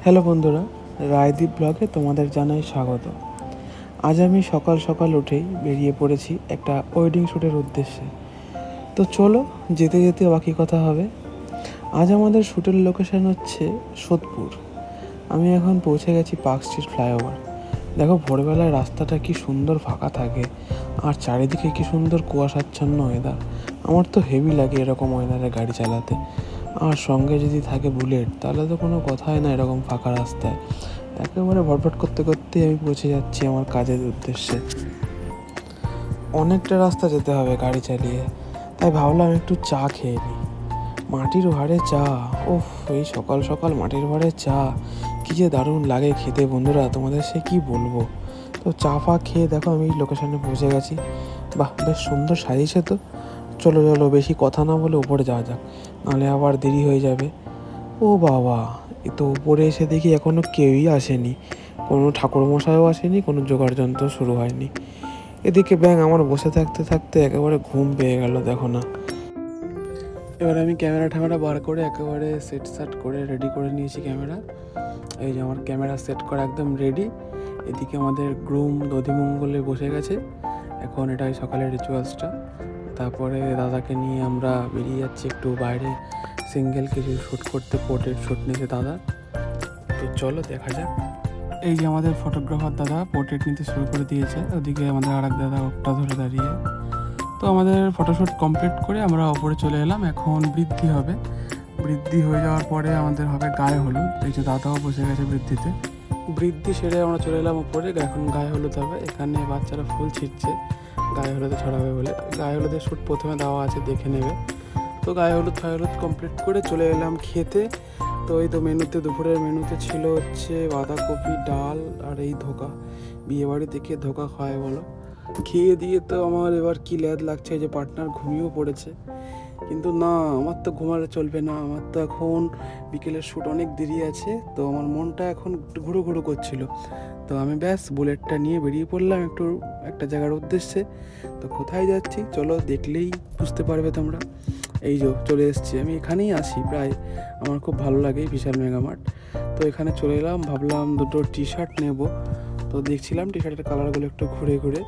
Hello বন্ধুরা, রায়দীপ ব্লগে তোমাদের জানাই স্বাগত। আজ আমি সকাল সকাল উঠেই বেরিয়ে পড়েছি একটা ওয়েডিং শ্যুটের উদ্দেশ্যে। তো চলো যেতে যেতে বাকি কথা হবে। আজ আমাদের শ্যুটের লোকেশন হচ্ছে সোদপুর। আমি এখন পৌঁছে গেছি পার্ক স্ট্রিট ফ্লাইওভার। দেখো ভোরবেলায় রাস্তাটা কি সুন্দর ফাঁকা থাকে, আর চারিদিকে কি সুন্দর কুয়াশাচ্ছন্ন ওয়েদার। আমার তো হেভি লাগে এরকম ওয়েদারে গাড়ি চালাতে। আর সঙ্গে যদি থাকে বুলেট, তাহলে তো কোনো কথাই না এরকম ফাঁকা রাস্তায়। একেবারে ভটভট করতে করতেই আমি পৌঁছে যাচ্ছি আমার কাজের উদ্দেশ্যে। অনেকটা রাস্তা যেতে হবে গাড়ি চালিয়ে, তাই ভাবলাম একটু চা খেয়ে নিই। মাটির ভাঁড়ে চা, ওফ, এই সকাল সকাল মাটির ভাঁড়ে চা কী যে দারুণ লাগে খেতে বন্ধুরা, তোমাদের সে কি বলবো। তো চা ফা খেয়ে দেখো আমি লোকেশনে পৌঁছে গেছি। বাহ, বেশ সুন্দর সাজিয়েছে তো। চলো চলো, বেশি কথা না বলে উপরে যাওয়া যাক, নাহলে আবার দেরি হয়ে যাবে। ও বাবা, এ তো উপরে এসে দেখি এখনও কেউই আসেনি, কোনো ঠাকুরমশাইও আসেনি, কোনো জোগাড় যন্ত্র শুরু হয়নি। এদিকে ব্যাং আমার বসে থাকতে থাকতে একেবারে ঘুম পেয়ে গেল, দেখো না। এবার আমি ক্যামেরা বার করে একেবারে সেট করে রেডি করে নিয়েছি ক্যামেরা। এই যে আমার ক্যামেরা সেট করা একদম রেডি। এদিকে আমাদের গ্রুম দধিমঙ্গলে বসে গেছে। এখন এটাই সকালের রিচুয়ালসটা। তারপরে দাদাকে নিয়ে আমরা বেরিয়ে যাচ্ছি একটু বাইরে, সিঙ্গেল কিছু শ্যুট করতে। পোর্ট্রেট শ্যুট নিতে দাদা। তো চলো দেখা যাক। এই যে আমাদের ফটোগ্রাফার দাদা পোর্ট্রেট নিতে শুরু করে দিয়েছে। ওদিকে আমাদের আর এক দাদা ওটা ধরে দাঁড়িয়ে। তো আমাদের ফটোশ্যুট কমপ্লিট করে আমরা ওপরে চলে এলাম। এখন বৃদ্ধি হবে। বৃদ্ধি হয়ে যাওয়ার পরে আমাদের হবে গায়ে হলুদ। এই যে দাদাও বসে গেছে বৃদ্ধিতে। বৃদ্ধি সেরে আমরা চলে এলাম উপরে। এখন গায়ে হলুদ হবে। এখানে বাচ্চারা ফুল ছিটছে গায়ে হলুদে ছড়াবে বলে। গায়ে হলুদের শ্যুট প্রথমে দেওয়া আছে, দেখে নেবে। তো গায়ে হলুদ কমপ্লিট করে চলে এলাম খেতে। তো এই তো মেনুতে, দুপুরের মেনুতে ছিল হচ্ছে বাঁধাকপি, ডাল আর এই ধোকা। বিয়েবাড়ি থেকে ধোকা খাওয়ায় বলো। খেয়ে দিয়ে তো আমার এবার কি ল্যাদ লাগছে, যে পার্টনার ঘুমিয়েও পড়েছে। কিন্তু না, আমার তো ঘুমালে চলবে না। আমার তো এখন বিকেলের শ্যুট অনেক দেরি আছে। তো আমার মনটা এখন ঘুরু ঘুরু করছিল। তো আমি ব্যাস বুলেটটা নিয়ে বেরিয়ে পড়লাম একটু একটা জায়গার উদ্দেশ্যে। তো কোথায় যাচ্ছি চলো দেখলেই বুঝতে পারবে তোমরা। এই যে চলে এসেছি, আমি এখানেই আসি প্রায়। আমার খুব ভালো লাগে বিশাল মেগামার্ট। তো এখানে চলে এলাম, ভাবলাম দুটো টি শার্ট নেবো। তো দেখছিলাম টি শার্টের কালারগুলো একটু ঘুরে ঘুরে।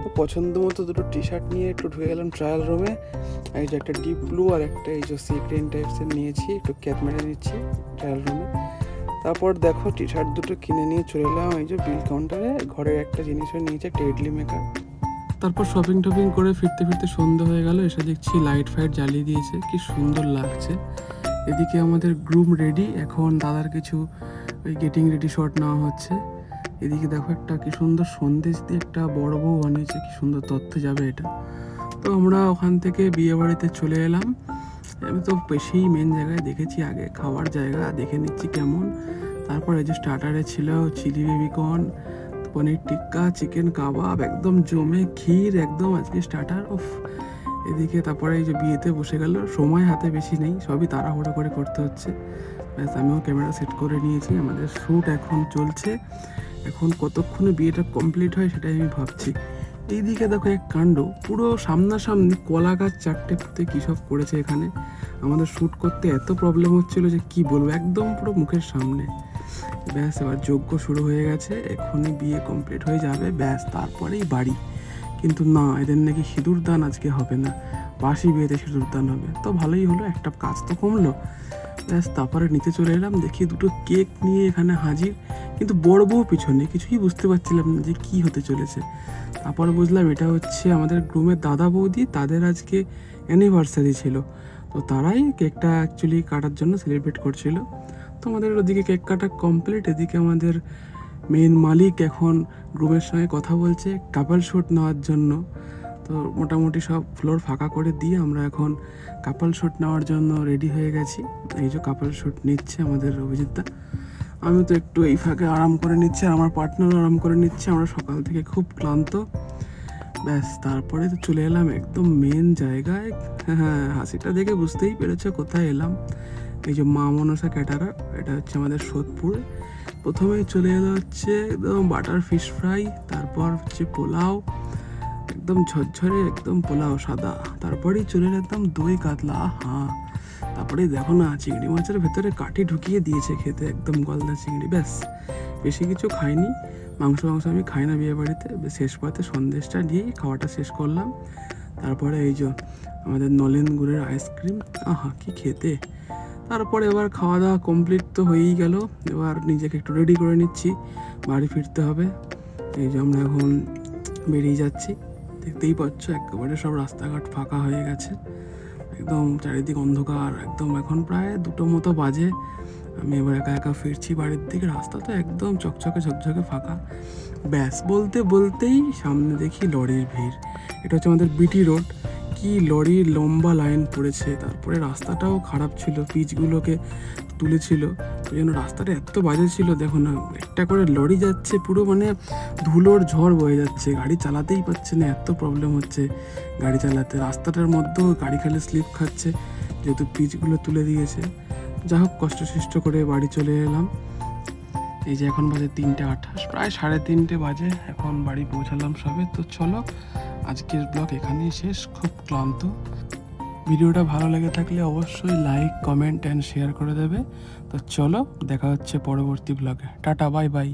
তো পছন্দ মতো দুটো টি শার্ট নিয়ে একটু ঢুকে গেলাম ট্রায়াল রুমে। এই যে একটা ডিপ ব্লু আর একটা এই যে সি গ্রিন টাইপসের নিয়েছি, একটু ক্যাপ মেরে নিচ্ছি ট্রায়াল রুমে। তারপর দেখো টি শার্ট দুটো কিনে নিয়ে চলে এলাম এই যে বিল কাউন্টারে। ঘরের একটা জিনিসও নিয়েছে, একটা ইডলি মেকার। তারপর শপিং টপিং করে ফিরতে ফিরতে সন্ধ্যা হয়ে গেল। এসে দেখছি লাইট ফাইট জ্বালিয়ে দিয়েছে, কি সুন্দর লাগছে। এদিকে আমাদের গ্রুম রেডি। এখন দাদার কিছু ওই গেটিং রেডি শট নেওয়া হচ্ছে। এদিকে দেখো একটা কি সুন্দর সন্দেশ দিয়ে একটা বড় বউ বানিয়েছে, কি সুন্দর তথ্য যাবে এটা। তো আমরা ওখান থেকে বিয়ে বাড়িতে চলে এলাম। আমি তো বেশি মেন জায়গায় দেখেছি আগে, খাওয়ার জায়গা দেখে নিচ্ছি কেমন। তারপর এই যে স্টার্টারে ছিল chilli baby corn, paneer tikka, chicken কাবাব, একদম জমে ক্ষীর একদম আজকে স্টার্টার। ওফ। এদিকে তারপরে এই যে বিয়েতে বসে গেল। সময় হাতে বেশি নেই, সবই তাড়াহুড়ো করে করতে হচ্ছে। ব্যাস আমিও ক্যামেরা সেট করে নিয়েছি। আমাদের শ্যুট এখন চলছে। এখন কতক্ষণে বিয়েটা কমপ্লিট হয় সেটাই আমি ভাবছি। এইদিকে দেখো এক কাণ্ড, পুরো সামনাসামনি কলা গাছ 4টে পুঁতে কী সব করেছে এখানে। আমাদের শ্যুট করতে এত প্রবলেম হচ্ছিল যে কি বলবো, একদম পুরো মুখের সামনে। ব্যাস এবার যজ্ঞ শুরু হয়ে গেছে, এক্ষুনি বিয়ে কমপ্লিট হয়ে যাবে, ব্যাস তারপরেই বাড়ি। কিন্তু না, এদের নাকি সিঁদুর দান আজকে হবে না, বাসি বিয়েতে সিঁদুর দান হবে। তো ভালোই হলো, একটা কাজ তো কমলো। ব্যাস তারপরে নিচে চলে এলাম, দেখি দুটো কেক নিয়ে এখানে হাজির। কিন্তু বড় বউ পিছনে, কিছুই বুঝতে পারছিলাম না যে কী হতে চলেছে। তারপর বুঝলাম এটা হচ্ছে আমাদের গ্রুমের দাদা বৌদি, তাদের আজকে অ্যানিভার্সারি ছিল। তো তারাই কেকটা অ্যাকচুয়ালি কাটার জন্য সেলিব্রেট করছিল। তো আমাদের ওদিকে কেক কাটা কমপ্লিট। এদিকে আমাদের মেন মালিক এখন গ্রুমের সঙ্গে কথা বলছে কাপল শ্যুট নেওয়ার জন্য। তো মোটামুটি সব ফ্লোর ফাঁকা করে দিয়ে আমরা এখন কাপল শ্যুট নেওয়ার জন্য রেডি হয়ে গেছি। এই যে কাপল শ্যুট নিচ্ছে আমাদের অভিজিৎদা। আমি তো একটু এই ফাঁকে আরাম করে নিচ্ছি, আর আমার পার্টনারও আরাম করে নিচ্ছে। আমরা সকাল থেকে খুব ক্লান্ত। ব্যাস তারপরে তো চলে এলাম একদম মেন জায়গায়। হ্যাঁ, হাসিটা দেখে বুঝতেই পেরেছো কোথায় এলাম। এই যে মা মনসা ক্যাটারার, এটা হচ্ছে আমাদের সোদপুরে। প্রথমেই চলে এলো হচ্ছে একদম বাটার ফিশ ফ্রাই, তারপর হচ্ছে পোলাও, একদম ঝরঝরে একদম পোলাও সাদা, তারপরেই চলে একদম দই কাতলা। হ্যাঁ, তারপরে দেখো না চিংড়ি মাছের ভেতরে কাঠি ঢুকিয়ে দিয়েছে খেতে, একদম গলদা চিংড়ি। ব্যাস, বেশি কিছু খাইনি। মাংস আমি খাই না বিয়ে বাড়িতে। শেষ পাতে সন্দেশটা নিয়েই খাওয়াটা শেষ করলাম। তারপরে এই যে আমাদের নলেন গুড়ের আইসক্রিম, আহা কি খেতে। তারপরে এবার খাওয়া দাওয়া কমপ্লিট তো হয়েই গেল। এবার নিজেকে একটু রেডি করে নিচ্ছি, বাড়ি ফিরতে হবে। এই যে আমরা এখন বেরিয়ে যাচ্ছি। দেখতেই পাচ্ছ একেবারে সব রাস্তাঘাট ফাঁকা হয়ে গেছে, একদম চারিদিক অন্ধকার। একদম এখন প্রায় 2টো মতো বাজে। আমি এবার একা একা ফিরছি বাড়ির দিকে। রাস্তা তো একদম ঝকঝকে ফাঁকা। ব্যাস, বলতে বলতেই সামনে দেখি লরির ভিড়। এটা হচ্ছে আমাদের বিটি রোড। কি লরির লম্বা লাইন পড়েছে। তারপরে রাস্তাটাও খারাপ ছিল, পিচগুলোকে তুলেছিল, ওই জন্য রাস্তাটা এত বাজে ছিল। দেখো না, একটা করে লরি যাচ্ছে, পুরো মানে ধুলোর ঝড় বয়ে যাচ্ছে, গাড়ি চালাতেই পারছে না, এত প্রবলেম হচ্ছে গাড়ি চালাতে। রাস্তাটার মধ্যেও গাড়ি খালি স্লিপ খাচ্ছে, যেহেতু পিচগুলো তুলে দিয়েছে। যা হোক, কষ্ট করে বাড়ি চলে এলাম। এই যে এখন বাজে 3:28, প্রায় 3:30 বাজে। এখন বাড়ি পৌঁছালাম সবে। তো চলো, আজকের ব্লগ এখানেই শেষ। খুব ক্লান্ত। ভিডিওটা ভালো লেগে থাকলে অবশ্যই লাইক, কমেন্ট অ্যান্ড শেয়ার করে দেবে। তো চলো, দেখা হচ্ছে পরবর্তী ব্লগে। Tata, bye bye.